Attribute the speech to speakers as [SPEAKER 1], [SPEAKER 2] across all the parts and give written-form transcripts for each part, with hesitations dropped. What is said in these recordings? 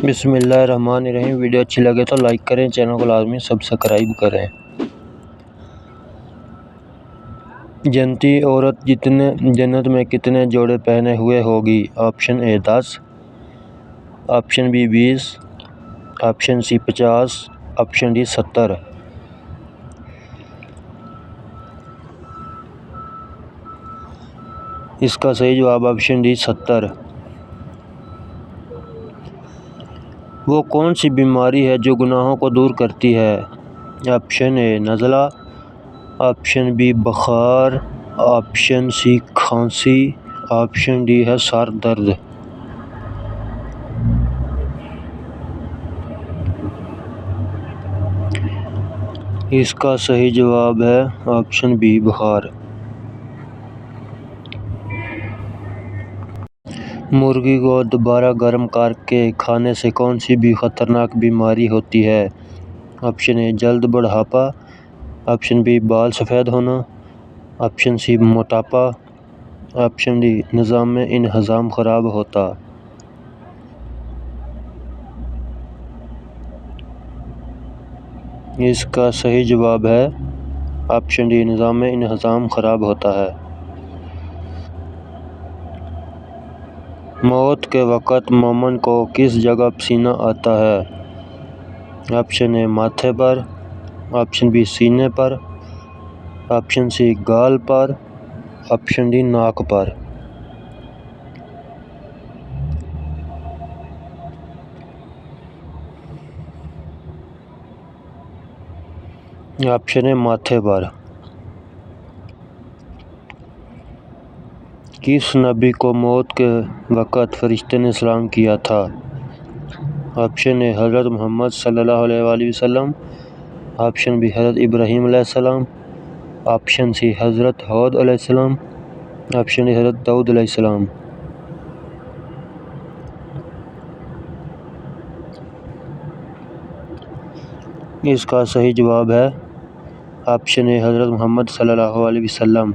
[SPEAKER 1] بسم اللہ الرحمن الرحیم۔ ویڈیو اچھی لگے تو لائک کریں، چینل کو لازمی سبسکرائب کریں۔ جنتی عورت جنت میں کتنے جوڑے پہنے ہوئے ہوگی؟ Option A 10، option B 20، option C 50، option D 70۔ اس کا صحیح جواب آپشن ڈی 70۔ وہ کون سی بیماری ہے جو گناہوں کو دور کرتی ہے؟ آپشن اے نزلہ، آپشن بی بخار، آپشن سی کھانسی، آپشن ڈی ہے سر درد۔ اس کا صحیح جواب ہے آپشن بی بخار۔ مرغی کو دوبارہ گرم کر کے کھانے سے کون سی بھی خطرناک بیماری ہوتی ہے؟ آپشن اے جلد بڑھاپا، آپشن بی بال سفید ہونا، آپشن سی موٹاپا، آپشن ڈی نظام انہضام خراب ہوتا۔ اس کا صحیح جواب ہے آپشن ڈی نظام انہضام خراب ہوتا ہے۔ موت کے وقت مومن کو کس جگہ پسینہ آتا ہے؟ آپشن اے ماتھے پر، آپشن بی سینے پر، آپشن سی گال پر، آپشن ڈی ناک پر۔ آپشن اے ماتھے پر۔ کس نبی کو موت کے وقت فرشتے نے سلام کیا تھا؟ آپشن اے حضرت محمد صلی اللہ علیہ وآلہ وسلم، آپشن بی حضرت ابراہیم علیہ السلام، آپشن سی حضرت ہود علیہ السلام، آپشن ڈی حضرت داؤد علیہ السلام۔ اس کا صحیح جواب ہے آپشن اے حضرت محمد صلی اللہ علیہ وسلم۔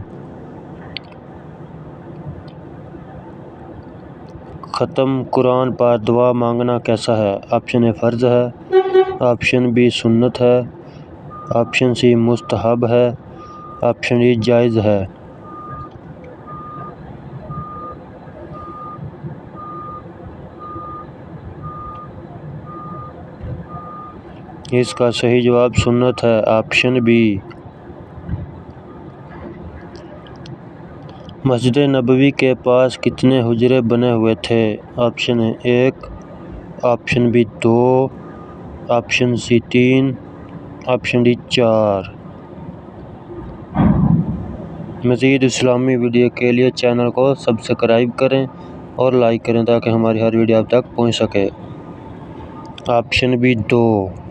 [SPEAKER 1] ختم قرآن پر دعا مانگنا کیسا ہے؟ آپشن اے فرض ہے، آپشن بی سنت ہے، آپشن سی مستحب ہے، آپشن ڈی جائز ہے۔ اس کا صحیح جواب سنت ہے، آپشن بی۔ مسجد نبوی کے پاس کتنے حجرے بنے ہوئے تھے؟ Option A 1، option B 2، option C 3، option D 4۔ مزید اسلامی ویڈیو کے لیے چینل کو سبسکرائب کریں اور لائک کریں تاکہ ہماری ہر ویڈیو آپ تک پہنچ سکے۔ Option B 2۔